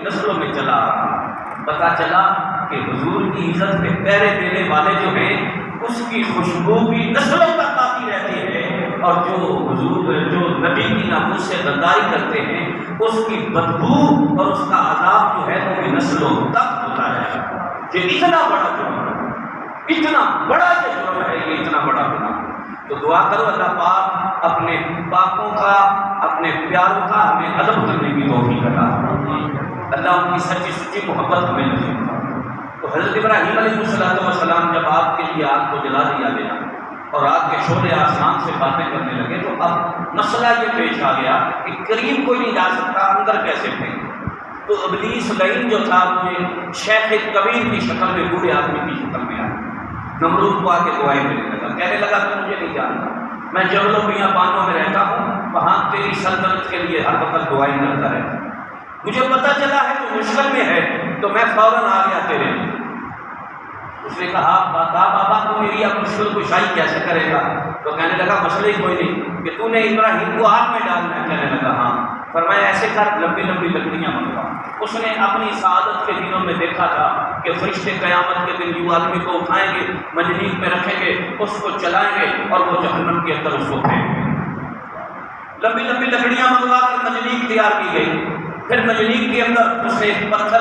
نسلوں میں چلا آ رہا ہے۔ پتہ چلا کہ حضور کی عزت پہ پہرے دینے والے جو ہیں اس کی خوشبو بھی نسلوں تک آتی رہتی ہے، اور جو نبی کی ناموس سے غداری کرتے ہیں اس کی بدبو اور اس کا عذاب جو ہے وہ بھی نسلوں تک ہوتا ہے۔ یہ اتنا بڑا جرم ہے، اتنا بڑا یہ جرم ہے، یہ اتنا بڑا گناہ۔ تو دعا کرو اللہ پاک اپنے پاکوں کا، اپنے پیاروں کا ہمیں ادب کرنے کی توفیق عطا فرمائے۔ اللہ ان کی سچی سچی محبت ہمیں نصیب فرمائے۔ تو حضرت ابراہیم علیہ السلام جب آگ کے لیے آگ کو جلا دیا گیا اور آگ کے شعلے آسمان سے باتیں کرنے لگے، تو اب مسئلہ یہ پیش آ گیا کہ قریب کوئی نہیں جا سکتا، اندر کیسے پھینکے؟ تو ابلیس لعین جو تھا وہ شیخ کبیر کی شکل میں، بوڑھے آدمی کی شکل میں آیا، نمرود کو آ کے دعائیں دینے لگا، کہنے لگا تو مجھے نہیں جانتا، میں جنگلوں میاں بانوں میں رہتا ہوں، وہاں تیری سلطنت کے لیے ہر وقت دعائیں کرتا رہتا ہوں، مجھے پتہ چلا ہے تو مشکل میں ہے تو میں فوراً آ گیا تیرے لیے۔ اس نے کہا بابا تو میری اب مشکل کشائی کیسے کرے گا؟ تو کہنے لگا مسئلہ ہی کوئی نہیں کہ تو نے ابراہیم کو آگ میں ڈالنا ہے۔ کہنے لگا ہاں۔ فرمایا ایسے کر، لمبی لمبی لکڑیاں منگوا۔ اس نے اپنی سعادت کے دنوں میں دیکھا تھا کہ فرشتے قیامت کے دن یوں آدمی کو اٹھائیں گے، منجنیق میں رکھیں گے، اس کو چلائیں گے اور وہ جہنم کے اندر اس کو پھینکیں گے۔ لمبی لمبی لکڑیاں منگوا کر منجنیق تیار کی گئی۔ پھر منجنیق کے اندر اس نے ایک پتھر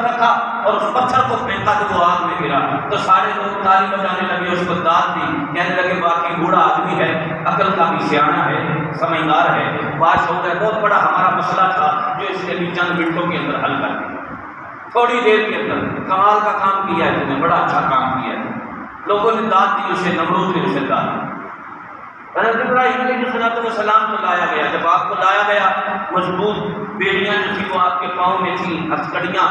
رکھا اور اس پتھر کو پھینکا تو وہ آگ میں گرا۔ تو سارے لوگ تالی بجانے لگے، اس کو داد دی، کہنے لگے واقعی بوڑھا آدمی ہے، عقل کا بھی سیاںا ہے، سمجھدار ہے، بادشاہ ہے، بہت بڑا ہمارا مسئلہ تھا جو اس نے بھی چند منٹوں کے اندر حل کر دیا، تھوڑی دیر کے اندر۔ کمال کا کام کیا ہے، تم نے بڑا اچھا کام کیا ہے۔ لوگوں نے داد دی اسے، نمرود نے اسے داد دی۔ حضرت ابراہیم علیہ السلام کو لایا گیا۔ جب آپ کو لایا گیا، مضبوط بیڑیاں جو تھیں وہ آپ کے پاؤں میں تھیں، ہتھکڑیاں،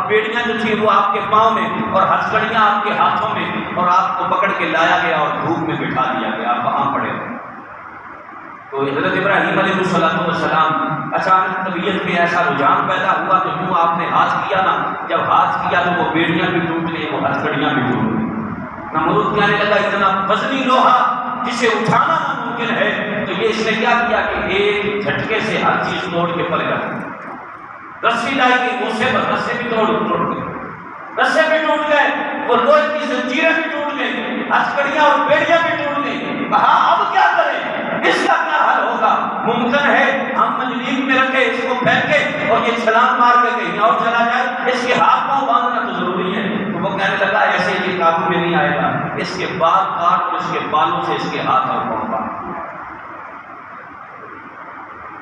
بیڑیاں جو تھیں وہ آپ کے پاؤں میں اور ہتھکڑیاں آپ کے ہاتھوں میں، اور آپ کو پکڑ کے لایا گیا اور دھوپ میں بٹھا دیا گیا، آپ وہاں پڑے ہوئے۔ تو حضرت ابراہیم علیہ السلام اچانک طبیعت میں ایسا رجحان پیدا ہوا تو یوں آپ نے ہاتھ کیا نا، جب ہاتھ کیا تو وہ بیڑیاں بھی ٹوٹ گئی، وہ ہتھکڑیاں بھی ٹوٹ گئی۔ نمرود کہنے لگا اتنا وزنی لوہا جسے اٹھانا ناممکن ہے، تو یہ اس نے کیا کیا کہ ایک جھٹکے سے ہر چیز توڑ کے پل کر دی۔ رسی لائی گئی، اسے بس رسے بھی ٹوٹ گئے، رسے بھی ٹوٹ گئے، وہ لوہے کی زنجیریں بھی ٹوٹ گئی، ہتھکڑیاں اور بیڑیاں بھی ٹوٹ گئی۔ کہا اب کیا کریں، اس کا کیا حل ہوگا؟ ممکن ہے ہم منجنیق میں رکھے، اس کو پھینکے اور یہ چھلانگ مار کے کہیں اور چلا جائے، اس کے ہاتھ پاؤں باندھنا تو ضروری ہے۔ تو وہ کہنے لگا ایسے یہ قابو میں نہیں آئے گا، اس کے بال کاٹ اور اس کے بالوں سے اس کے ہاتھ اور پاؤں باندھ،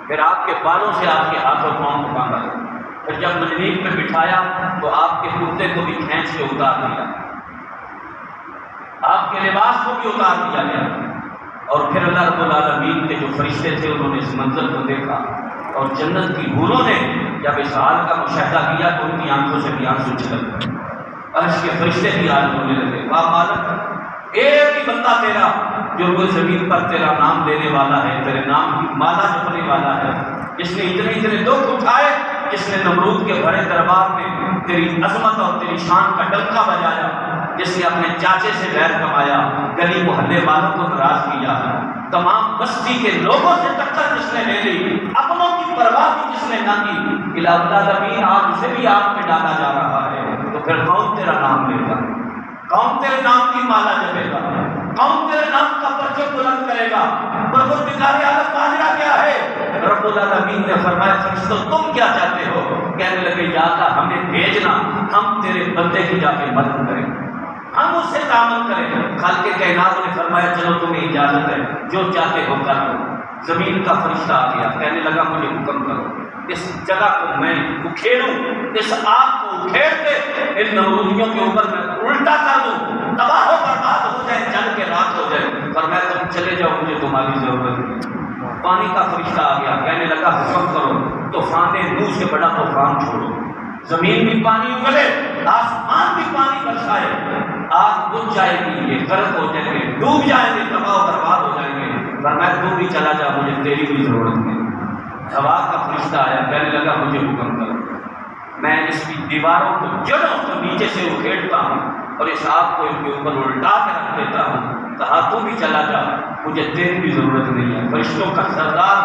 پھر آپ کے بالوں سے آپ کے ہاتھ اور پاؤں کو باندھا گیا۔ پھر جب منجنیق میں بٹھایا تو آپ کے کرتے کو بھی کھینچ کے اتار دیا، آپ کے لباس کو بھی اتار دیا گیا۔ اور پھر اللہ رب العالمین کے جو فرشتے تھے انہوں نے اس منظر کو دیکھا، اور جنت کی حوروں نے جب اس حال کا مشاہدہ کیا تو ان کی آنکھوں سے بھی آنسو چھلک گئے، عرش کے فرشتے بھی آج ہونے لگے، واہ مالک، ایک ہی بندہ تیرا جو کوئی زمین پر تیرا نام لینے والا ہے، تیرے نام کی مالا جپنے والا ہے، جس نے اتنے دکھ اٹھائے، جس نے نمرود کے بڑے دربار میں تیری عظمت اور تیری شان کا ڈنکا بجایا، جس نے اپنے چاچے سے غیر کمایا، گلی محلے والوں کو ناراض کیا، تمام بستی کے لوگوں سے ٹکر جس نے لے لی، اپنوں کی پرواہ بھی جس نے نہ کی، الہ العالمین آج اسے بھی آگ میں ڈالا جا رہا ہے، تو پھر کون تیرا نام لے گا؟ کون تیرے نام کی مالا جپے گا؟ کون تیرے نام کا پرچم بلند کرے گا؟ پروردگار عالم ماجرا کیا ہے؟ رب العالمین نے فرمایا فرشتوں تم کیا چاہتے ہو؟ کہنے لگے یا اللہ ہمیں بھیجنا، ہم تیرے بندے کی جا کے مدد کریں، ہم اس سے تعامل کریں۔ خالق کائنات نے فرمایا چلو تمہیں اجازت ہے، جو چاہتے ہو کر لو۔ زمین کا فرشتہ آ گیا، کہنے لگا مجھے حکم کرو اس جگہ کو میں اکھیڑوں، اس آگ کو اکھیڑ کے ان نمرودیوں کے اوپر میں الٹا کر دوں، تباہ و برباد ہو جائے، جل کے راکھ ہو جائے۔ فرمایا تم چلے جاؤ، مجھے تمہاری ضرورت نہیں۔ پانی کا فرشتہ آ گیا، کہنے لگا حکم کرو طوفان نوح سے بڑا طوفان چھوڑو، زمین بھی پانی اگلے، آسمان بھی پانی برسائے، آگ بجھ جائے گی، یہ غرق ہو جائیں گے، ڈوب جائیں گے، تباہ و برباد ہو جائیں گے۔ فرمایا تو بھی چلا جا، مجھے تیری بھی ضرورت نہیں۔ ہوا کا فرشتہ آیا، کہنے لگا مجھے حکم کرو، میں اس کی دیواروں کو جڑوں کو نیچے سے اکھیڑتا ہوں اور اس آگ کو ان کے اوپر الٹا کے رکھ دیتا ہوں۔ کہا تو بھی چلا جا، مجھے تیری بھی ضرورت نہیں ہے۔ فرشتوں کا سردار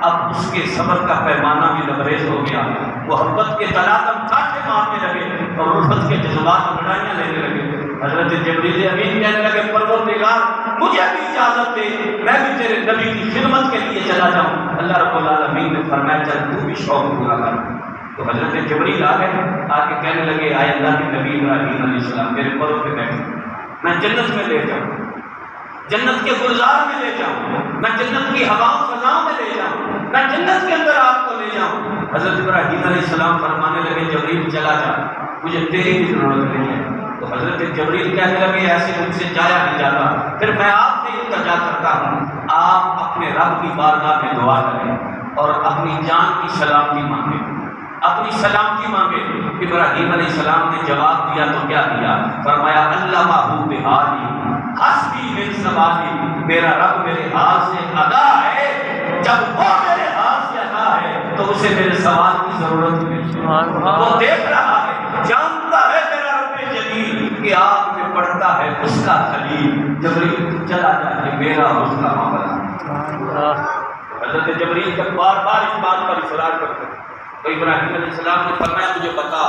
اب اس کے صبر کا پیمانہ بھی لبریز ہو گیا، محبت کے تلاطم کاٹے مارنے لگے اور الفت کے جذبات اور لڑائیاں لینے لگے۔ حضرت جبریل امین کہنے لگے پروردگار مجھے بھی اجازت دے، میں بھی تیرے نبی کی خدمت کے لیے چلا جاؤں۔ اللہ رب العالمین نے فرمایا چل تو بھی شوق پورا کر۔ تو حضرت جبریل آ گئے، آ کے کہنے لگے آئے اللہ کے نبی ابراہیم علیہ السلام میرے پروں پہ بیٹھے، میں جنت میں لے جاؤں، جنت کے گلزار میں لے جاؤں، میں جنت کی ہواؤں فضاؤں میں لے جاؤں، میں جنت کے اندر آپ کو لے جاؤں۔ حضرت ابراہیم علیہ السلام فرمانے لگے جبریل چلا جا، مجھے تیری بھی ضرورت نہیں ہے۔ تو حضرت جبریل کہنے لگے ایسے مجھ سے جایا نہیں جاتا، پھر میں آپ سے التجا کرتا ہوں آپ اپنے رب کی بارگاہ میں دعا کریں اور اپنی جان کی سلامتی مانگیں، اپنی سلامتی مانگے۔ ابراہیم علیہ السلام نے جواب دیا تو کیا دیا؟ فرمایا اللہ محبوب بحالی حسبی من سوالی، میرا رب میرے حال سے آگاہ ہے، جب وہ میرے حال سے آگاہ ہے تو اسے میرے سوال کی ضرورت نہیں، وہ دیکھ رہا ہے، جانتا ہے میرا رب جلیل کہ آپ میں پڑھتا ہے اس کا خلیل۔ جبریل چلا جائے میرا اس کا معاملہ۔ حضرت جبریل جب بار بار اس بات پر اصرار کرتے تو ابراہیم علیہ السلام نے فرمایا مجھے بتا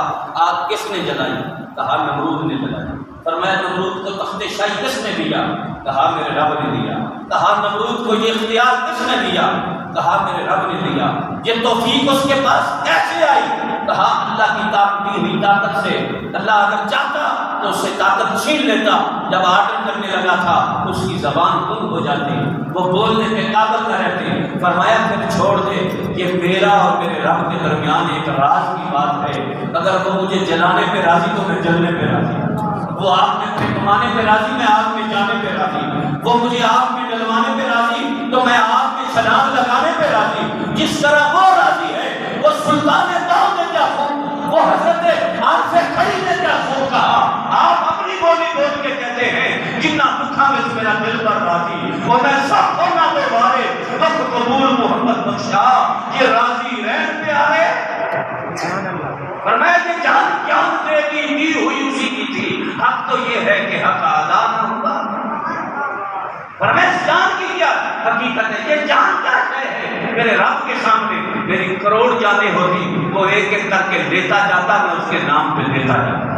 آگ کس نے جلائی؟ کہا نمرود نے جلائی۔ فرمایا نمرود کو تخت شاہی کس نے دیا؟ کہا میرے رب نے دیا۔ کہا نمرود کو یہ اختیار کس نے دیا؟ کہا میرے رب نے دیا۔ یہ توفیق اس کے پاس کیسے آئی؟ کہا اللہ کی دی ہوئی طاقت سے۔ اللہ اگر چاہتا تو اس سے طاقت چھین لیتا، جب آرڈر کرنے لگا تھا اس کی زبان گم ہو جاتی، وہ بولنے کے قابل نہ رہتے۔ فرمایا پھر چھوڑ دے، یہ میرا اور میرے رب کے درمیان ایک راز کی بات ہے، اگر وہ مجھے جلانے پہ راضی تو میں جلنے پہ راضی، وہ آگ میں پھینکوانے پہ راضی میں آگ میں جانے پہ راضی، وہ مجھے آگ میں ڈلوانے پہ راضی تو میں آگ میں چھلانگ لگانے پہ راضی۔ جس طرح وہ راضی ہے، وہ سلطان داؤد نے کیا خوب، وہ حضرت عارف کھڑی نے کیا خوب کہا، آپ اپنی بولی بول کے کہتے ہیں جتنا دکھا میں میرا دل پر راضی، وہ میں سب کو نہ دوبارے وقت قبول محمد بخشا، یہ راضی رہن پہ آئے۔ فرمایا کہ جان جان دی ہوئی اسی کی تھی، حق تو یہ ہے کہ حق ادا نہ ہوگا۔ فرمایا جان کی کیا حقیقت ہے، یہ جان کیا ہے؟ میرے رب کے سامنے میری کروڑ جانیں ہوتی، وہ ایک ایک کر کے لیتا جاتا، میں اس کے نام پہ لیتا جاتا۔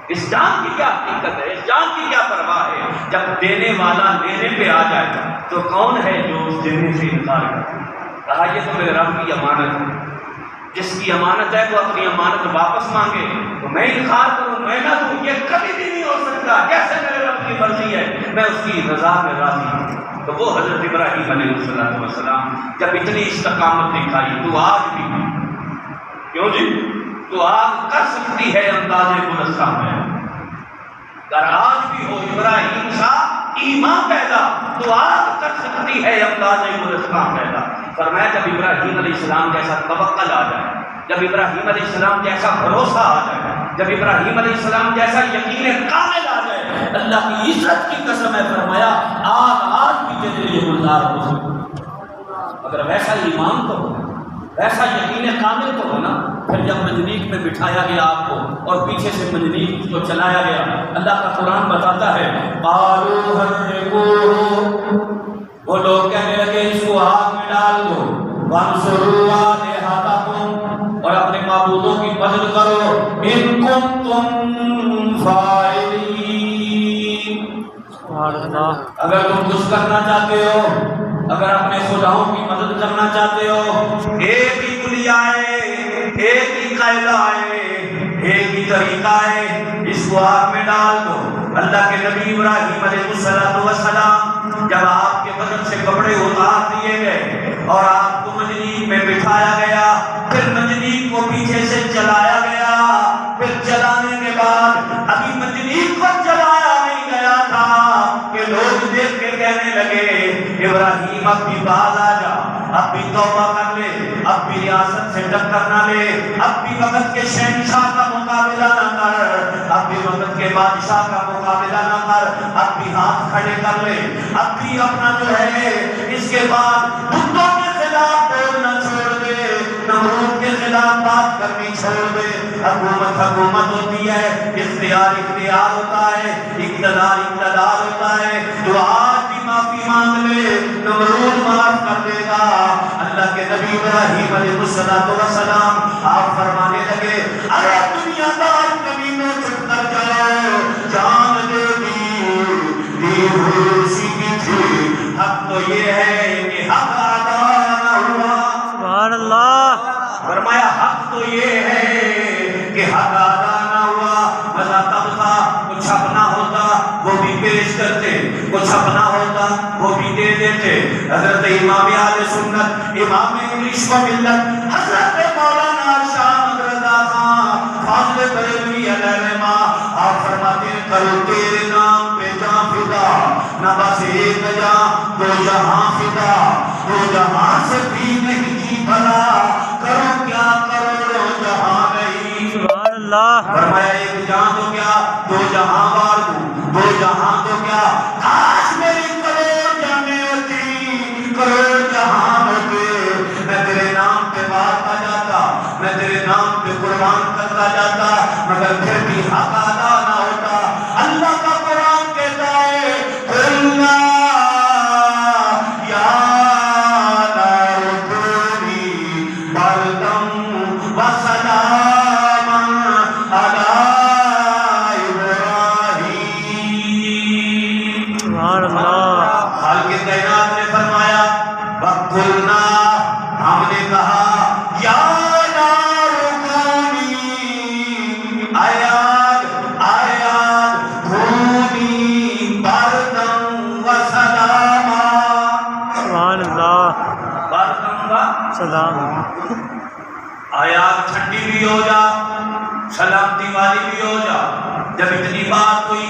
اس جان کی کیا حقیقت ہے، اس جان کی کیا پرواہ ہے؟ جب دینے والا لینے پہ آ جائے تو کون ہے جو اس دینے سے انکار کرے؟ کہا یہ تو میرے رب کی امانت ہے، جس کی امانت ہے وہ اپنی امانت واپس مانگے تو میں انکار کروں، میں نہ دوں، یہ کبھی بھی نہیں ہو سکتا۔ جیسے میرے رب کی مرضی ہے میں اس کی رضا میں راضی ہوں۔ تو وہ حضرت ابراہیم علیہ السلام جب اتنی استقامت دکھائی تو آج بھی، کیوں جی تو آج کر سکتی ہے انداز گلستہ میں، اگر آج بھی ہو ابراہیم کا ایمان پیدا تو آج کر سکتی ہے انداز گلستہ پیدا۔ فرمایا جب ابراہیم علیہ السلام جیسا توکل آ جائے، جب ابراہیم علیہ السلام جیسا بھروسہ آ جائے، جب ابراہیم علیہ السلام جیسا یقین کامل آ جائے، اللہ کی عزت کی قسم ہے فرمایا آج بھی تیرے لیے گلزار ہو سکتا۔ اگر ویسا ایمان تو ہو، ویسا یقین کامل تو ہو نا، پھر جب منجنیق میں بٹھایا گیا آپ کو اور پیچھے سے منجنیق کو چلایا گیا، اللہ کا قرآن بتاتا ہے قالوا حرقوه، وہ لوگ کہنے لگے اس کو آگ میں ڈال دو، وانصروا آلہتکم، اور اپنے معبودوں کی مدد کرو، ان کنتم فاعلین، اگر تم کچھ کرنا چاہتے ہو، اگر اپنے خداؤں کی مدد کرنا چاہتے ہو، ایک ہی کلیہ ہے، ایک ہی قاعدہ ہے، ایک ہی طریقہ ہے، اس کو آگ میں ڈال دو۔ اللہ کے نبی ابراہیم علیہ السلام جب آپ کے بدن سے کپڑے اتار دیے گئے اور آپ کو منجنیق میں بٹھایا گیا، پھر منجنیق کو پیچھے سے چلایا گیا، پھر چلانے کے بعد ابھی منجنیق کو چلایا نہیں گیا تھا کہ لوگ دیکھ کے کہنے لگے ابراہیم اب بھی باز آ جا، اب بھی توبہ کر لے، اب بھی ریاست سے ٹکر نہ لے، اب بھی وقت کے شہنشاہ کا مقابلہ نہ کر، اب بھی وقت کے بادشاہ کا مقابلہ نہ کر، اب بھی ہاتھ کھڑے کر لے، اب بھی اپنا جو ہے اس کے بعد بتوں کے خلاف بولنا چھوڑ دے، نمرود کے خلاف بات کرنی چھوڑ دے۔ حکومت حکومت ہوتی ہے، اختیار اختیار ہوتا ہے، اقتدار اقتدار ہوتا ہے، تو آج بھی معافی مانگ لے نمرود معاف کر دے گا۔ اللہ کے نبی ابراہیم علیہ السلام آپ فرمانے لگے اگر دنیا دار کمینوں چھپ کر جاؤ جان دے دی ہوئی اسی کی تھی، حق تو یہ ہے کہ حق ادا نہ ہوا۔ سبحان اللہ۔ فرمایا حق تو یہ ہے کہ حق ادا نہ ہوا۔ مزہ تب تھا کچھ اپنا ہوتا وہ بھی پیش کرتے، کچھ اپنا ہوتا وہ بھی دے دیتے۔ حضرت امام اہل سنت امام انگلش و ملت حضرت مولانا شاہ احمد رضا خان فاضل بریلوی علیہ رحمہ آپ فرماتے ہیں کرو تیرے نام پہ جاں فدا، نہ بس ایک جاں دو جہاں فدا، دو جہاں سے بھی نہیں جی بھلا، کرو کیا کرو جہاں نہیں۔ سبحان اللہ۔ فرمایا ایک جہاں تو کیا دو جہاں وار دوں، دو جہاں تو کیا کاش میری کروڑ جانے ہوتی، کروڑ جہاں ہوتے، میں تیرے نام پہ مارتا جاتا، میں تیرے نام پہ قربان کرتا جاتا، مگر پھر بھی حق ادا نہ ہوتا۔ اللہ کا قرآن کہتا ہے قُلْنَا یا نَارُ كُونِي بَرْدًا وَسَلَامًا عَلَىٰ إِبْرَاهِيمَ۔ سبحان اللہ۔ خالق کائنات نے فرمایا وَقُلْنَا ہم نے کہا یا نَارُ كُونِي آیات كُونِی بَرْدًا وَسَلَامًا۔ سبحان اللہ۔ بَرْدًا سلام۔ آیات ٹھنڈی بھی ہو جا، سلامتی والی بھی ہو جا۔ جب اتنی بات ہوئی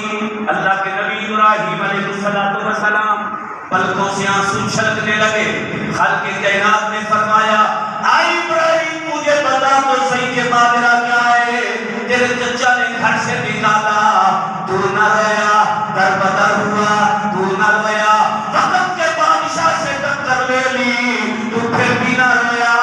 اللہ کے نبی ابراہیم علیہ السلام پلکوں سے آنسو چھلکنے لگے۔ خالق کائنات نے فرمایا آئی ابراہیم مجھے بتا تو صحیح کہ ماجرا کیا ہے، تیرے چچا نے گھر سے نکالا، تو نہ رویا، در بدر ہوا، تو نہ رویا، وقت کے بادشاہ سے ٹکر لے لی، تو پھر بھی نہ رویا،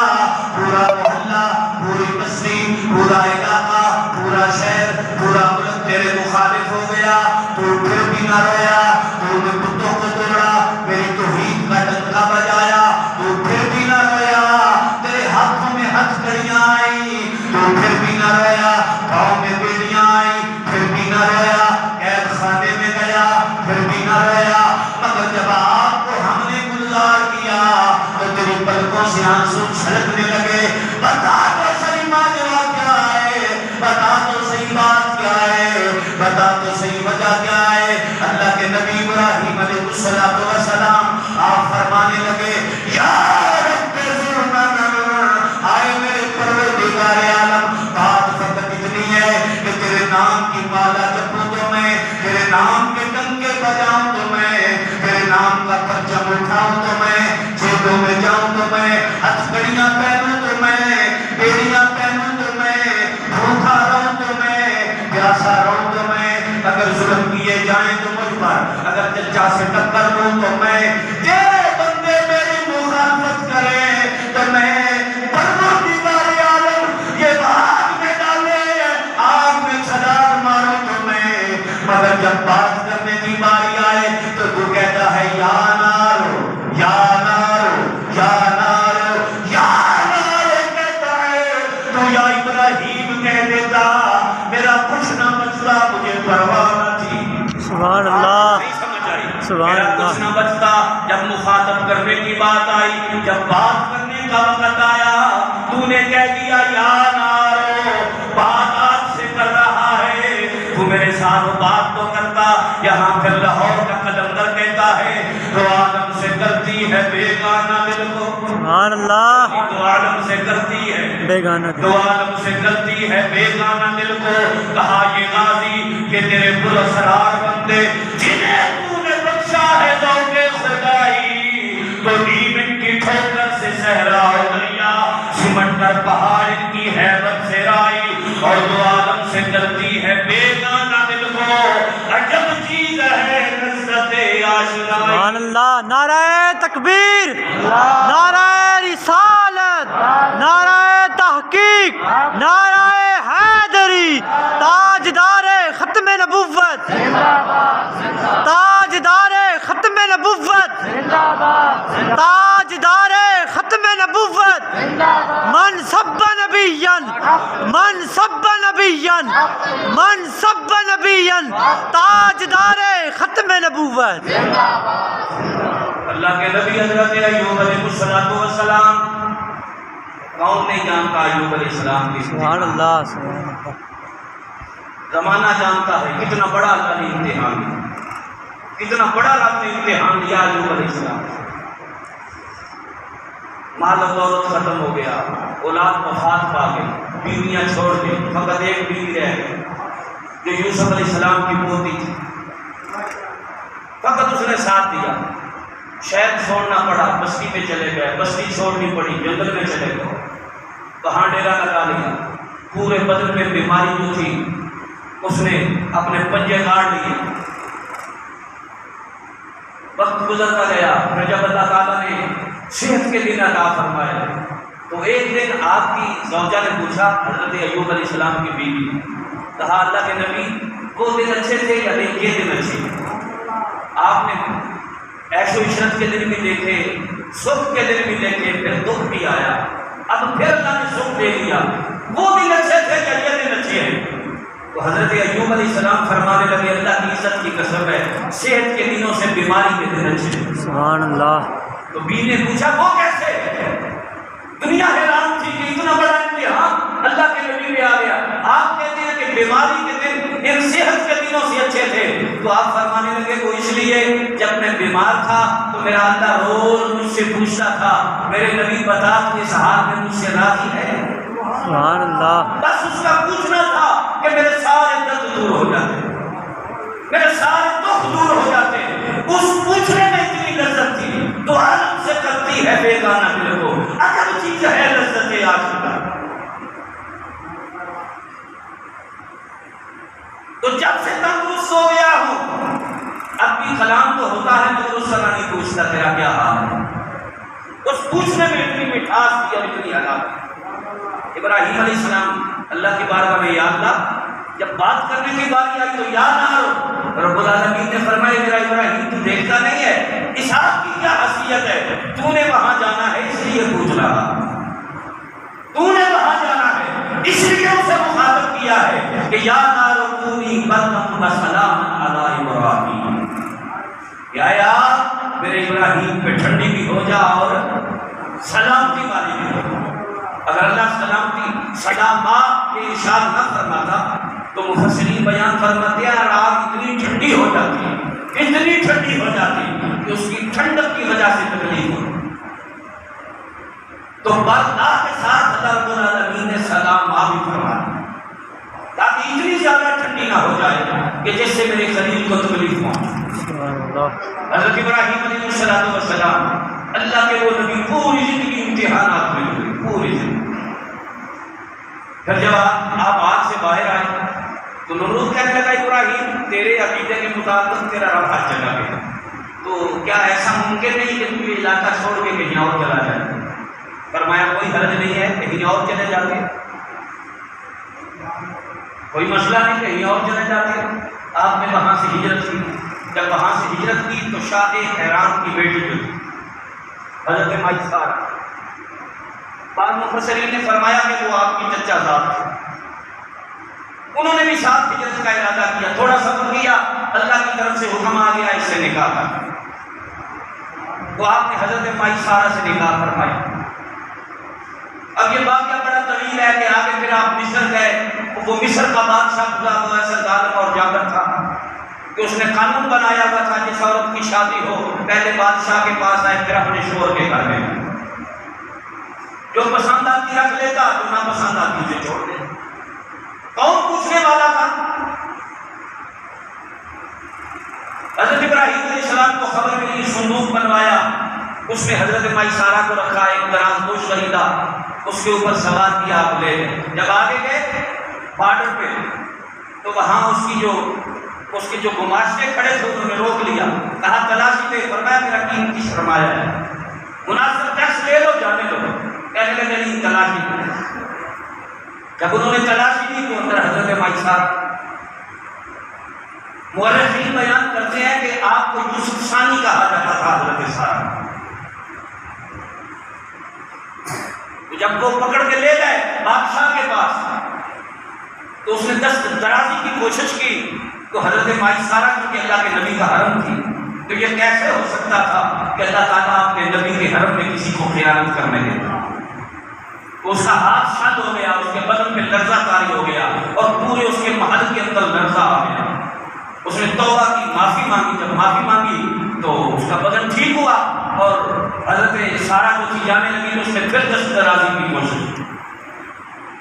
پورا محلہ، پوری بستی، پورا علاقہ، پورا شہر، پورا ملک تیرے مخالف ہو گیا، تو پھر بھی نہ رویا، تو نے بتوں کو توڑا، میری توحید کا ڈنکا بجایا، تو پھر بھی نہ رویا، تیرے ہاتھوں میں ہتھ کڑیاں آئیں، تو پھر بھی نہ رویا، پاؤں میں بیڑیاں آئیں، پھر بھی نہ رویا، قید خانے میں گیا، پھر بھی نہ رویا، مگر جب آپ کو ہم نے گلزار کیا تو تیری پلکوں سے آنسو چھلکنے لگے۔ بتا تو صحیح ماجرا کیا ہے، بتا تو صحیح بات کیا ہے، بتا تو صحیح وجہ کیا ہے۔ اللہ کے نبی ابراہیم علیہ السلام آپ فرمانے لگے یا رب ذوالمنن، آئے میرے پروردگار عالم، بات فقط اتنی ہے کہ تیرے نام کی مالا جپوں تو میں، تیرے نام کے ڈنکے بجاؤں تو میں، تیرے نام کا پرچم اٹھاؤں تو میں، جیبوں میں جاؤں تو میں، ہتھکڑیاں پہنوں تو میں، بیڑیاں پہنوں تو میں، بھوکا رہوں تو میں، پیاسا رہوں تو میں، اگر ظلم کیے جائیں تو مجھ پر، اگر چچا سے ٹکر لوں تو میں، تیرے بندے میری مخالفت کریں تو میں، پروردگار عالم یہ آگ میں ڈالے، آگ میں چھلانگ ماروں تو میں، مگر جب بات کرنے کی باری آئے تو تو کہتا ہے یا نارو یا نارو یا نارو یا نارو کہتا ہے، تو یا ابراہیم کہہ دیتا، میرا کچھ نہ بچتا، مجھے پرواہ نہ تھی۔ سبحان اللہ۔ نہیں سمجھ آئی؟ سبحان میرا اللہ۔ کچھ نہ بچتا، جب مخاطب کرنے کی بات آئی، جب بات کرنے کا وقت آیا، تو نے کہہ دیا یا نارو، بات آج سے کر رہا ہے، تو میرے ساتھ بات تو کرتا۔ یہاں پھر لاہور کا قلندر کہتا ہے تو عالم سے کرتی ہے بیگانہ دل کو، سبحان اللہ۔ تو عالم سے کرتی ہے بیگانہ دل۔ تو عالم سے کرتی ہے بیگانہ دل کو۔ کہا یہ غازی کہ تیرے پراسرار بندے جنہیں تو نے بخشا ہے ذوق خدائی، تو نیم ان کی ٹھوکر سے صحرا و دریا، سمٹ کر پہاڑ ان کی ہیبت سے رائی، اور تو عالم سے کرتی ہے بیگانہ دل کو، عجب چیز ہے لذت آشنائی۔ سبحان اللہ۔ نعرہ تکبیر، نعرہ رسالت، نعرہ تحقیق، نعرہ حیدری، تاجدار ختم نبوت، تاجدار ختم نبوت۔ من سب نبیًا من سب نبیًا تاجدار ختم نبوت۔ اللہ کے نبی حضرت ایوب علیہ السلام، کون نہیں جانتا ایوب علیہ السلام کی سبحان اللہ سبحان اللہ۔ زمانہ جانتا ہے کتنا بڑا اللہ نے امتحان لیا، کتنا بڑا رب نے امتحان لیا ایوب علیہ السلام سے۔ مال و دولت ختم ہو گیا، اولاد وفات پا گئی، بیویاں چھوڑ گئی، فقط ایک بیوی رہ گئی جو یوسف علیہ السلام کی پوتی تھی، فقط اس نے ساتھ دیا۔ شہر چھوڑنا پڑا، بستی میں چلے گئے، بستی چھوڑنی پڑی، جنگل میں چلے گئے، وہاں ڈیرا لگا لیا۔ پورے بدن میں بیماری جو تھی اس نے اپنے پنجے گاڑ لیے۔ وقت گزرتا گیا، پھر جب اللہ تعالیٰ نے صحت کے دن عطا فرمائے تو ایک دن آپ کی زوجہ نے پوچھا، حضرت ایوب علیہ السلام کی بیوی، کہا اللہ کے نبی وہ دن اچھے تھے یا نہیں یہ دن اچھے؟ آپ نے عیش و عشرت کے دن بھی دیکھے، سکھ کے دن بھی دیکھے، پھر دکھ بھی آیا، اب پھر اللہ نے سکھ دے دیا، وہ دن اچھے تھے یا یہ دن اچھے ہیں؟ تو حضرت ایوب علیہ السلام فرمانے لگے اللہ کی عزت کی قسم ہے صحت کے دنوں سے بیماری کے دن اچھے ہیں۔ سبحان اللہ۔ تو بیوی نے پوچھا وہ کیسے؟ دنیا حیران تھی کہ اتنا بڑا امتحان اللہ کے نبی میں آ گیا، آپ کہتے ہیں کہ بیماری کے دن ان صحت کے دنوں سے اچھے تھے۔ تو آپ فرمانے لگے وہ اس لیے جب میں بیمار تھا تو میرا اللہ روز مجھ سے پوچھتا تھا میرے نبی بتا تو اس حال میں مجھ سے راضی ہے؟ سبحان اللہ۔ بس اس کا پوچھنا تھا کہ میرے سارے درد دور ہو جاتے، میرے سارے دکھ دور ہو جاتے۔ اس پوچھنے میں اتنی لذت تھی، تو عالم سے کرتی ہے بیگانہ دل کو اگر چیز ہے لذت عاشقہ۔ تو جب سے تندرست ہو گیا ہوں، اب بھی کلام تو ہوتا ہے مگر اس طرح نہیں پوچھتا تیرا کیا حال ہے۔ اس پوچھنے میں اتنی مٹھاس تھی اور اتنی حالات۔ ابراہیم علیہ السلام اللہ کی بارگاہ میں یا اللہ جب بات کرنے کی باری آئی تو یا نارو، رب العالمین نے فرمایا میرا ابراہیم تو دیکھتا نہیں ہے اسحاق کی کیا حیثیت ہے، تو نے وہاں جانا ہے اس لیے پوچھ رہا، تو نے وہاں جانا ہے اس لیے اسے مخاطب کیا ہے کہ یا نارو کونی بردم و سلاما علی ابراہیم، یا میرے ابراہیم پہ ٹھنڈی بھی ہو جا اور سلامتی والی بھی ہو۔ اگر اللہ سلامتی سلامات یہ ارشاد نہ فرماتا تو مفسرین بیان فرماتے ہیں آگ اتنی ٹھنڈی ہو جاتی، اتنی ٹھنڈی ہو جاتی کہ اس کی ٹھنڈک کی وجہ سے تکلیف ہو۔ تو برداشت کے ساتھ اللہ رب العالمین نے سلام بھی فرمایا تاکہ اتنی زیادہ ٹھنڈی نہ ہو جائے کہ جس سے میرے خلیل کو تکلیف پہنچے۔ حضرت ابراہیم علیہ السلام اللہ کے وہ نبی پوری زندگی امتحانات میں ہوئے، پوری زندگی۔ پھر جب آپ آگ سے باہر آئے تو نمرود کہنے لگا ابراہیم تیرے عقیدے کے مطابق تیرا رب ہر جگہ پہ ہے، تو کیا ایسا ممکن نہیں کہ تو یہ علاقہ چھوڑ کے کہیں اور چلا جائے؟ فرمایا کوئی حرج نہیں ہے، کہیں اور چلے جاتے، کوئی مسئلہ نہیں، کہیں اور چلے جاتے۔ آپ نے وہاں سے ہجرت کی، جب وہاں سے ہجرت کی تو شاہ حیران کی بیٹی جو تھی حضرت مائسارہ، بعض مفسرین نے فرمایا کہ وہ آپ کی چچا ذات تھے، انہوں نے بھی ساتھ ہجرت کا ارادہ کیا، تھوڑا سفر کیا، اللہ کی طرف سے حکم آ گیا اس سے نکاح کا، تو آپ نے حضرت مائسارہ سے نکاح فرمایا۔ اب یہ واقعہ بڑا طویل ہے کہ آگے پھر آپ مصر گئے، وہ مصر کا بادشاہ خدا ہوا ایسا ظالم اور جابر تھا کہ اس نے قانون بنایا ہوا تھا جس عورت کی شادی ہو پہلے بادشاہ کے پاس آئے پھر اپنے شوہر کے گھر میں، جو پسند آتی رکھ لیتا جو نہ پسند آتی اسے چھوڑ دے۔ کون پوچھنے والا تھا؟ حضرت ابراہیم علیہ السلام کو خبر ملی، صندوق بنوایا، اس میں حضرت مائسارہ کو رکھا، ایک دراز گوش خریدا، اس کے اوپر سوار کیا، آپ لے گئے۔ جب آگے گئے بارڈر پہ تو وہاں اس کے جو گماشتے کھڑے تھے انہوں نے روک لیا، کہا تلاشی دے، فرمایا میرا قیمتی سرمایہ ہے، مناسب ٹیکس لے لو جانے دو۔ کہنے لگے نہیں تلاشی دے۔ جب انہوں نے تلاشی دی تو اندر حضرت مائسارہ، مورخین بیان کرتے ہیں کہ آپ کو یوسف ثانی کہا جاتا تھا حضرت سارہ، جب وہ پکڑ کے لے گئے بادشاہ کے پاس تو اس نے دست درازی کی کوشش کی تو حضرت مائی سارہ کیونکہ اللہ کے نبی کا حرم تھی تو یہ کیسے ہو سکتا تھا کہ اللہ تعالیٰ اپنے نبی کے حرم میں کسی کو خیانت کرنے دیتا. اس کا ہاتھ شد ہو گیا, اس کے بدن پہ لرزہ طاری ہو گیا اور پورے اس کے محل کے اندر لرزہ آ گیا. اس نے توبہ کی, معافی مانگی. جب معافی مانگی تو اس کا بدن ٹھیک ہوا اور حضرت سارہ کو جانے لگی تو اس نے پھر دست درازی کی کوشش کی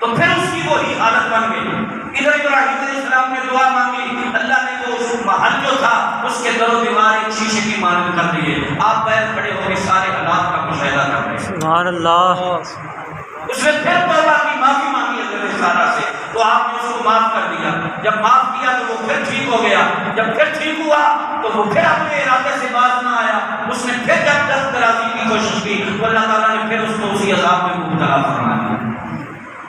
تو پھر اس کی وہی حالت بن گئی. ادھر ابراہیم علیہ السلام نے دعا مانگی, اللہ نے وہ اس محل جو تھا اس کے در و دیوار ایک شیشے کی مانند کر دیے. آپ پیر کھڑے ہو کے سارے حالات کا مشاہدہ کر رہے ہیں. سبحان اللہ. اس نے پھر توبہ کی, معافی مانگی حضرت سارہ سے تو آپ نے اس کو معاف کر دیا. جب معاف کیا تو وہ پھر ٹھیک ہو گیا. جب پھر ٹھیک ہوا تو وہ پھر اپنے ارادے سے باز نہ آیا. اس نے پھر جب دست درازی کی کوشش کی تو اللہ تعالیٰ نے پھر اس کو اسی عذاب میں مبتلا فرما دیا.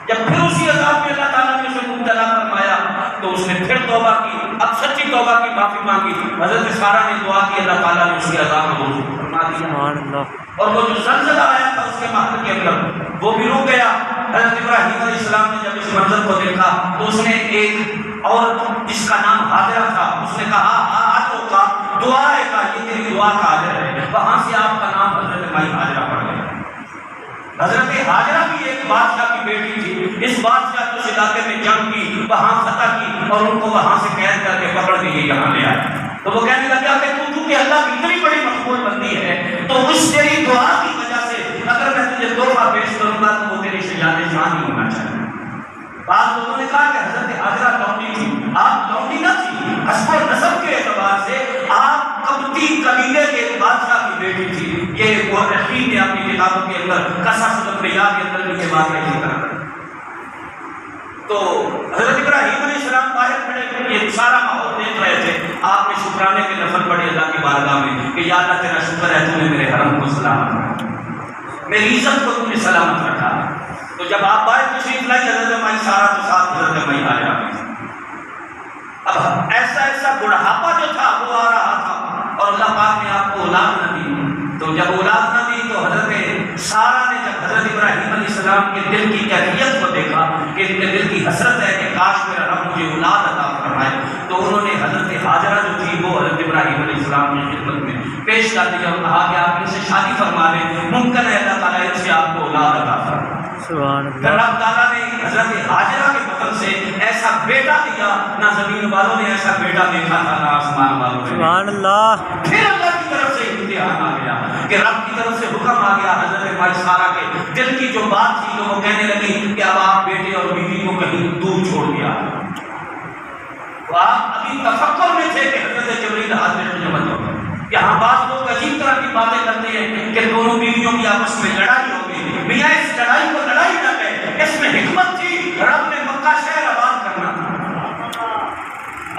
جب پھر اسی عذاب میں اللہ تعالیٰ نے اسے مبتلا فرمایا تو اس نے پھر توبہ کی, اب سچی توبہ کی, معافی مانگی. حضرت سارہ نے دعا کی, اللہ تعالیٰ نے اسی عذاب کو دور فرما دیا. سبحان اللہ. اور وہ جو زلزلہ آیا تھا اس کے محل کے اندر وہ بھی رک گیا. حضرت ابراہیم علیہ السلام نے جب اس منظر کو دیکھا تو اس نے ایک عورت جس کا نام حاجرہ تھا اس نے کہا آج ہوگا دعا ہے کا, یہ تیری دعا کا حاجر ہے. وہاں سے آپ کا نام حضرت مائی حاجرہ پڑ گیا. حضرت حاجرہ بھی ایک بادشاہ کی بیٹی تھی. اس بادشاہ کو اس علاقے میں جنگ کی, وہاں فتح کی اور ان کو وہاں سے قید کر کے پکڑ کے یہاں لے آئے. تو وہ کہنے لگا کہ تو کہ اللہ کی اتنی بڑی مقبول بندی ہے تو اس تیری دعا کی وجہ سے اگر میں تجھے تحفہ پیش کروں گا تو وہ تیری شجاعت شان ہی ہونا چاہیے. بعض لوگوں نے کہا کہ حضرت حاجرہ لونڈی تھی. آپ لونڈی نہ تھی, حسب و نسب کے اعتبار سے آپ قبطی قبیلے کے بادشاہ کی بیٹی تھی. یہ مورخین نے اپنی کتابوں کے اندر قصص الانبیاء کے اندر بھی یہ بات ذکر کر. تو حضرت ابراہیم علیہ السلام باہر کھڑے یہ سارا ماحول دیکھ رہے تھے. آپ نے شکرانے کے نفل پڑھے اللہ کی بارگاہ میں کہ یا اللہ تیرا شکر ہے تو نے میرے حرم کو سلامت رکھا, میری عزت کو تم نے سلامت رکھا. تو جب آپ باہر تشریف لائی حضرت مائی سارہ تو ساتھ حضرت مائی حاجرہ بھی. اب ایسا بڑھاپا جو تھا وہ آ رہا تھا اور اللہ پاک نے آپ کو اولاد نہ دی. تو جب اولاد نہ دی تو حضرت سارہ نے جب حضرت ابراہیم علیہ السلام کے دل کی کیفیت کو دیکھا کہ ان کے دل کی حسرت ہے کہ کاش میرا رب مجھے اولاد عطا فرمائے, تو انہوں نے حضرت حاجرہ جو تھی وہ حضرت ابراہیم علیہ السلام کی خدمت میں پیش کر دیا اور کہا کہ آپ ان سے شادی فرما لیں, ممکن ہے اللہ تعالیٰ ان سے آپ کو اولاد عطا فرمائے. سبحان اللہ. اللہ تعالیٰ نے حضرت حاجرہ کے بطن سے ایسا بیٹا دیا, نہ زمین والوں نے ایسا بیٹا دیکھا تھا نہ آسمان والوں نے. سبحان اللہ. پھر اللہ کی طرف سے امتحان آ گیا کہ رب کی طرف سے حکم آ گیا. حضرت مائی سارہ کے دل کی جو بات تھی تو وہ کہنے لگی کہ اب آپ بیٹے اور بیوی کو کہیں دور چھوڑ دیا. تو آپ ابھی تفکر میں تھے کہ حضرت جبریل حاضر خدمت ہو گئے. یہاں بعض لوگ عجیب طرح کی باتیں کرتے ہیں کہ دونوں بیویوں کی آپس میں لڑائی ہو گئی. میاں اس لڑائی کو لڑائی نہ کہے, اس میں حکمت تھی. رب نے مکہ شہر آباد کرنا تھا.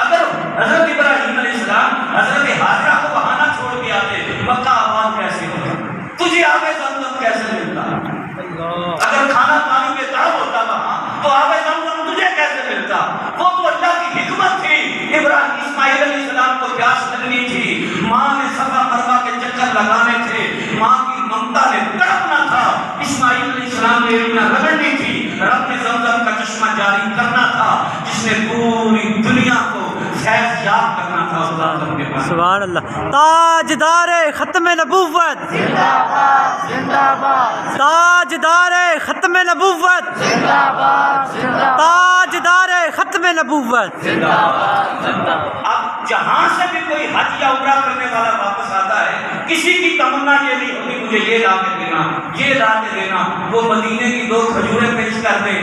اگر حضرت ابراہیم علیہ السلام حضرت حاجرہ کو وہاں نہ چھوڑ کے آتے مکہ آباد کیسے ہوتا, تجھے آب زمزم کیسے ملتا. اگر کھانا پانی میں تعب ہوتا وہاں تو آب زمزم تجھے کیسے ملتا. وہ تو اللہ کی حکمت تھی. ابراہیم اسماعیل علیہ السلام کو پیاس لگنی تھی, ماں نے صفا مروا کے چکر لگانے تھے, ماں کی ممتا نے تڑپنا تھا, اسماعیل علیہ السلام نے ایڑیاں رگڑنی تھی, رب نے زمزم کا چشمہ جاری کرنا تھا جس نے پوری دنیا کو فیض یاب کرنا تھا. سبحان اللہ. تاجدار ختم نبوت زندہ باد زندہ باد, تاجدار ختم نبوت زندہ باد زندہ باد, تاجدار ختم نبوت. زندہ باد زندہ باد. اب جہاں سے بھی کوئی حج یا عمرہ کرنے والا واپس آتا ہے کسی کی تمنا یہ نہیں ہوتی مجھے یہ لا کے دینا یہ لا کے دینا. وہ مدینے کی 2 کھجوریں پیش کر دے,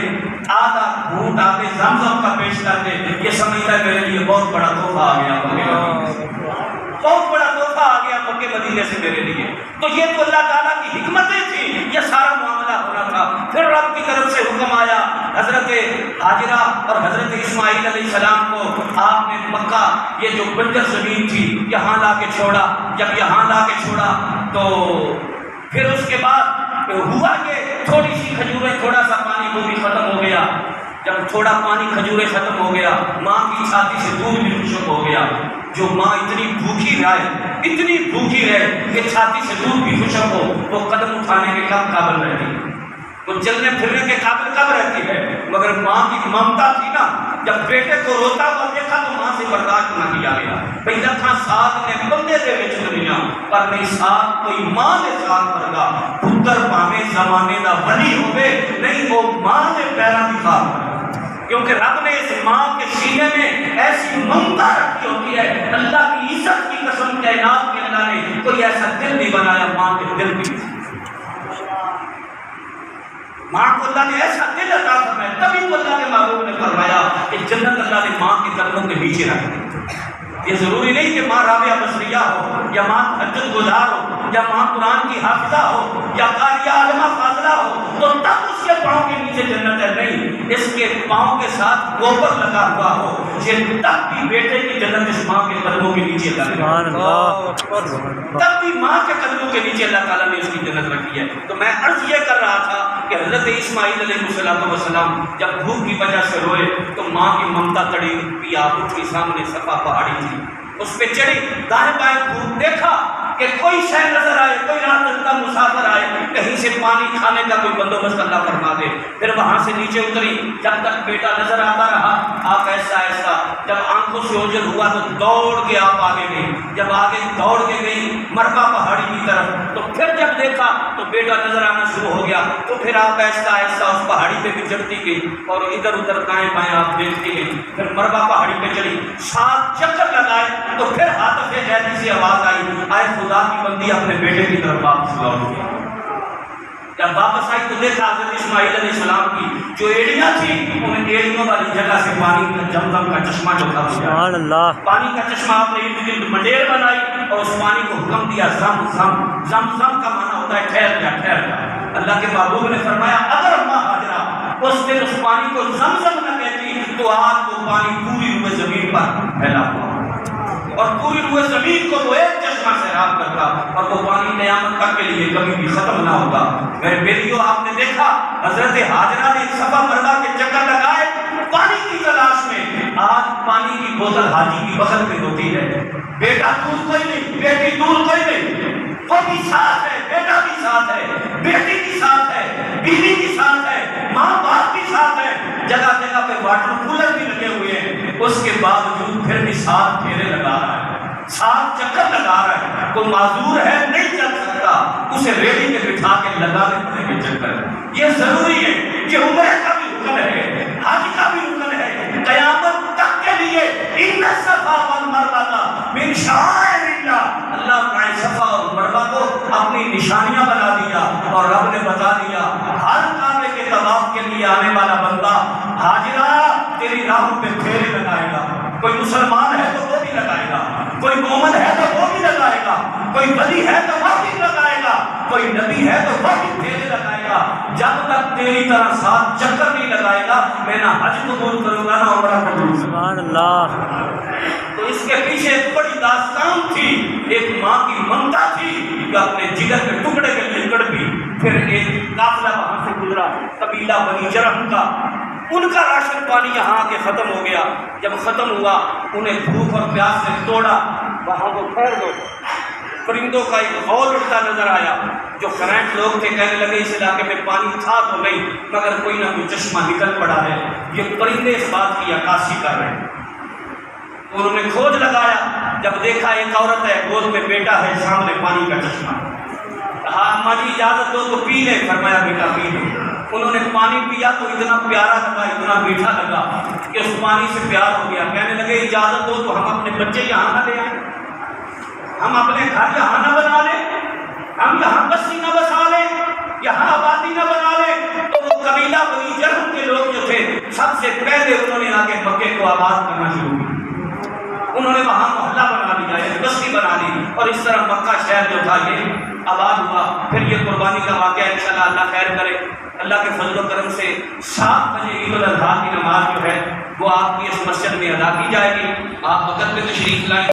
آدھا گھونٹ آتے زمزم کا پیش کر دے, یہ سمجھتا ہے میرے لیے بہت بڑا تحفہ آ گیا, بہت بڑا تحفہ آ گیا مکے مدینے سے میرے لیے. تو یہ تو اللہ تعالیٰ کی حکمتیں تھیں, یہ سارا معاملہ ہونا تھا. پھر رب کی طرف سے حکم آیا حضرت حاجرہ اور حضرت اسماعیل علیہ السلام کو آپ نے مکہ یہ جو بنجر زمین تھی یہاں لا کے چھوڑا. جب یہاں لا کے چھوڑا تو پھر اس کے بعد ہوا کہ تھوڑی سی کھجوریں تھوڑا سا پانی وہ بھی ختم ہو گیا. جب تھوڑا پانی کھجوریں ختم ہو گیا ماں کی چھاتی سے دودھ بھی خشک ہو گیا. جو ماں اتنی بھوکی رہے کہ چھاتی سے دودھ بھی خشک ہو وہ قدم اٹھانے کے کم قابل رہتی. وہ چلنے پھرنے کے قابل کب رہتی ہے؟ مگر ماں کی ممتا تھی نا، جب بیٹے کو روتا ہوا دیکھا تو ماں سے برداشت نہ کیا گیا۔ پہلا تھا ساتھ نے بندے دے وچ دنیا پر نہیں ساتھ کوئی ماں دے ساتھ ورگا پتر پاویں زمانے دا ولی ہوے نہیں وہ ماں دے پیراں دی خاطر، کیونکہ رب نے اس ماں کے سینے میں ایسی ممتا رکھی ہوتی ہے۔ اللہ کی عزت کی قسم کائنات کے اللہ نے کوئی ایسا دل نہیں بنایا ماں کے دل کی، ماں کو اللہ نے ایسا دل عطا فرمایا، تبھی تو اللہ کے محبوب نے فرمایا کہ جنت اللہ نے ماں کے قدموں کے نیچے رکھ دی۔ یہ ضروری نہیں کہ ماں رابعہ بصریہ ہو یا ماں تہجد گزار ہو یا ماں قرآن کی حافظہ ہو یا قاریہ عالمہ فاضلہ ہو تو تب اس کے پاؤں کے نیچے جنت ہے، نہیں، اس کے پاؤں کے ساتھ گوبر لگا ہوا ہو یہ تب بھی بیٹے کی جنت اس ماں کے قدموں کے نیچے سبحان اللہ، تب بھی ماں کے قدموں کے نیچے اللہ تعالیٰ نے اس کی جنت رکھی ہے۔ تو میں عرض یہ کر رہا تھا کہ حضرت اسماعیل علیہ السلام جب بھوک کی وجہ سے روئے تو ماں کی ممتا تڑی ہوئی آپ اس کے سامنے صفا پہاڑی تھی، اس پہ چڑھی، دائیں بائیں گھوم دیکھا کہ کوئی شے نظر آئے، کوئی رات کا مسافر آئے، کہیں سے پانی کھانے کا کوئی بندوبست اللہ فرما دے۔ پھر وہاں سے نیچے اتری، جب تک بیٹا نظر آتا رہا آپ ایسا ایسا، جب آنکھوں سے اوجھل ہوا تو دوڑ کے آپ آگے گئی، جب آگے دوڑ کے گئی مربع پہاڑی کی طرف تو پھر جب دیکھا تو بیٹا نظر آنا شروع ہو گیا، تو پھر آپ ایسا ایسا اس پہاڑی پہ بھی چڑھتی گئی اور ادھر ادھر دائیں بائیں آپ دیکھتی گئی، پھر مربع پہاڑی پہ چڑھی، 7 چکر لگائے تو پھر ہاتھ سے جیسی سی آواز آئی، آئے خدا کی بندی اپنے بیٹے کی طرف واپس لوٹ گئی۔ جب واپس آئی تو دیکھا حضرت اسماعیل علیہ السلام کی جو ایڑیاں تھیں ان ایڑیوں والی جگہ سے پانی کا زمزم کا چشمہ جو تھا سبحان اللہ، پانی کا چشمہ آپ نے ارد گرد منڈیر بنائی اور اس پانی کو حکم دیا زم زم، زم زم کا معنی ہوتا ہے ٹھہر جا ٹھہر جا۔ اللہ کے محبوب نے فرمایا اگر ماں حاجرہ اس دن اس پانی کو زمزم نہ کہتی تو آج وہ پانی پوری روئے زمین پر پھیلا ہوا اور پوری روئے زمین کو وہ ایک چشمہ سیراب کرتا اور وہ پانی قیامت تک کے لیے کبھی بھی ختم نہ ہوگا۔ میرے بیٹیوں آپ نے دیکھا حضرت حاجرہ نے صفا مروا کے چکر لگائے پانی کی تلاش میں، آج پانی کی بوتل حاجی کی بغل میں ہوتی ہے، بیٹا دور کوئی نہیں، بیٹی دور کوئی نہیں، وہ بھی ساتھ ہے، بیٹا بھی ساتھ ہے، بیٹی بھی ساتھ ہے، بیوی بھی ساتھ ہے، ماں باپ بھی ساتھ ہے، جگہ جگہ پہ واٹر کولر بھی لگے ہوئے ہیں، اس کے باوجود پھر بھی 7 پھیرے لگا رہا ہے، 7 چکر لگا رہا ہے۔ کوئی معذور ہے نہیں چل سکتا، اسے ریڑھی پہ بٹھا کے لگانے پڑیں گے چکر۔ یہ ضروری ہے، یہ عمرہ کا بھی حکم ہے، حج کا بھی حکم ہے، قیامت تک کے لیے ان الصفا والمروہ من شعائر اللہ، اللہ نے صفا اور مروہ کو اپنی نشانیاں بنا دیا اور رب نے بتا دیا ہر کعبے کے طواف کے لیے آنے والا بندہ حاجرہ تیری راہوں پہ پھیرے لگائے گا، کوئی مسلمان ہے تو وہ بھی لگائے گا، کوئی مومن ہے تو وہ بھی لگائے گا، کوئی ولی ہے تو وہ بھی لگائے گا، کوئی نبی ہے تو وہ بھی پھیرے لگائے گا۔ جب تک تیری طرح 7 چکر نہیں لگائے گا میں نہ حج قبول کروں گا نہ عمرہ قبول کروں گا۔ سبحان اللہ، تو اس کے پیچھے ایک بڑی داستان تھی، ایک ماں کی ممتا تھی جو اپنے جگر کے ٹکڑے کے لیے تڑپی۔ پھر ایک قافلہ وہاں سے گزرا قبیلہ بنی جرح کا، ان کا راشن پانی یہاں آ کے ختم ہو گیا، جب ختم ہوا انہیں بھوک اور پیاس سے توڑا، وہاں کو ٹھہر دو، پرندوں کا ایک غول اٹھتا نظر آیا، جو کرنٹ لوگ تھے کہنے لگے اس علاقے میں پانی تھا تو نہیں مگر کوئی نہ کوئی چشمہ نکل پڑا ہے، یہ پرندے اس بات کی عکاسی کر رہے ہیں۔ انہوں نے کھوج لگایا، جب دیکھا ایک عورت ہے گود میں بیٹا ہے، سامنے پانی کا چشمہ، کہا اماں جی اجازت دو تو پی لے، فرمایا بیٹا پی لے۔ انہوں نے پانی پیا تو اتنا پیارا لگا، اتنا میٹھا لگا کہ اس پانی سے پیار ہو گیا، کہنے لگے اجازت دو تو ہم اپنے بچے یہاں نہ لے آئیں، ہم اپنے گھر یہاں نہ بنا لیں، ہم یہاں بستی نہ بسا لیں، یہاں آبادی نہ بنا لیں۔ تو وہ قبیلہ بنی جرح کے لوگ جو تھے سب سے پہلے انہوں نے آ کے مکے کو آباد کرنا شروع کیا، انہوں نے وہاں محلہ بنا لیا، ایک بستی بنا لی اور اس طرح مکہ شہر جو تھا یہ آباد ہوا۔ پھر یہ قربانی کا واقعہ انشاءاللہ اللہ خیر کرے، اللہ کے فضل و کرم سے 7 بجے عید الاضحیٰ کی نماز جو ہے وہ آپ کی اس مسجد میں ادا کی جائے گی، آپ وقت پہ تشریف لائیں۔